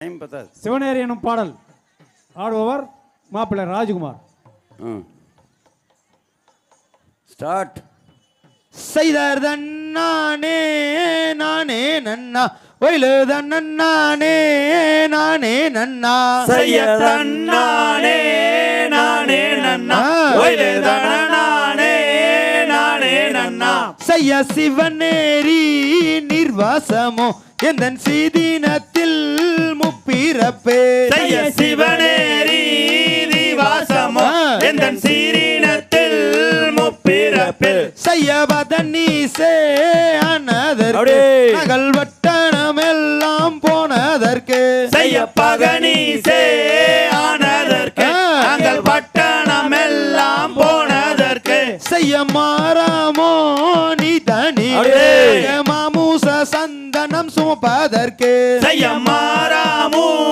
சிவனேரி எனும் பாடல் ஆடுபவர் மாப்பிள்ளை ராஜ்குமார். ஸ்டார்ட். செய்தார் தன்னானே நானே நன்னா ஒயிலு தன்னானே நானே நன்னா செய்ய தன்னானே நானே நன்னா ஒயிலு தன்னானே நானே நன்னா செய்ய சிவனேரி நிர்வாசமோ எந்தன் சீதினத்தில் முப்பிறப்பே செய்ய சிவனேரி நிர்வாசமோ எந்தன் சீரினத்தில் முப்பிறப்பில் செய்யவதன்னீசே ஆனதற்கு நகல் வட்டணமெல்லாம் போனதற்கு செய்ய பகனீசே ஆனதற்கு நாங்கள் பட்டணமெல்லாம் போனதற்கு செய்ய மாறாமோ நீ தனி மாமூச சந்தனம் சுமப்பதற்கு செய்ய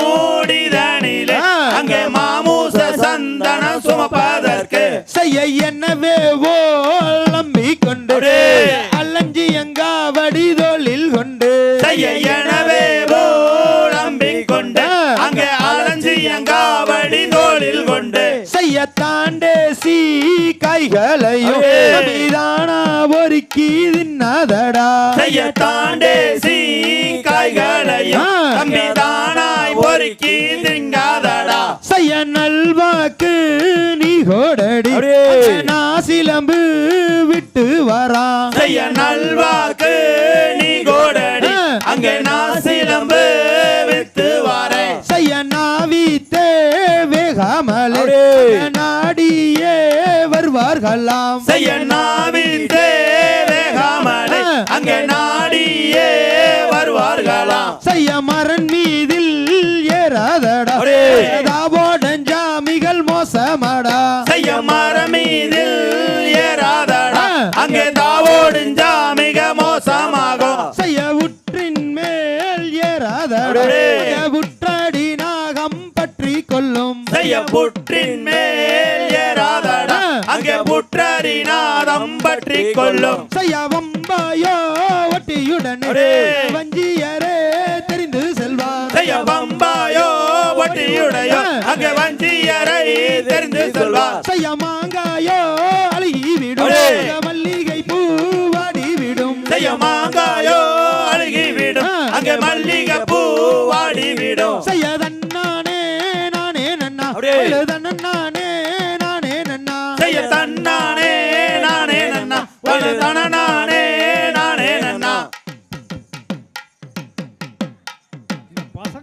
மாறாமூடிதனிலே அங்கே மாமூச சந்தனம் சுமப்பதற்கு செய்ய என்னவே நம்பிக்கொண்டு அலஞ்சி எங்காவடி தோளில் கொண்டு செய்ய எனவே நம்பிக்கொண்டு அங்கே அலஞ்சி எங்காவடி தோளில் கொண்டு செய்ய தாண்டேசி கைகளையும் தானா ஒருக்கி தின்னதடா செய்ய தாண்டேசி கைகளையும் தம்பிதானாய் ஒருக்கி திங்காதடா செய்ய நல்வாக்கு நீ கோடடி நாசிலம்பு விட்டு வரா செய்ய நல்வாக்கு நீ கோடடி அங்கே நாசிலம்பு விட்டு வரே செய்ய நாவித்தே வேகாமலே நாடியே வருவார்களாம் செய்ய நாவித்தே வேகாமலே அங்கே நாடியே வருவார்களாம் செய்ய மரன் மீதில் ஏறாதடா தாவோடஞ்சாமிகள் மோசமடா செய்ய மரமீதில் ஏறாதடா அங்கே தாவோடுஞ்சா மிக மோசமாகும் செய்ய உற்றின் மேல் ஏறாதடா உற்றடி நாகம் பற்றி கொள்ளும் செய்ய புற்றின் மேல் ஏறாதடா அங்கே புற்றடி நாதம் பற்றி கொள்ளும் செய்ய வம்பாயோ ஒட்டியுடனே வஞ்சியரே தெரிந்து செல்வார் செய்ய வம்பாயோ ஒட்டியுடையோ அங்கே வஞ்சியரை தெரிந்து சொல்வார் செய்ய மாங்காயோ அழுகி விடும் மல்லிகை பூவாடி விடும் செய்ய மாங்காயோ அழுகி விடும் அங்கே மல்லிகை பூ வாடி விடும் செய்ய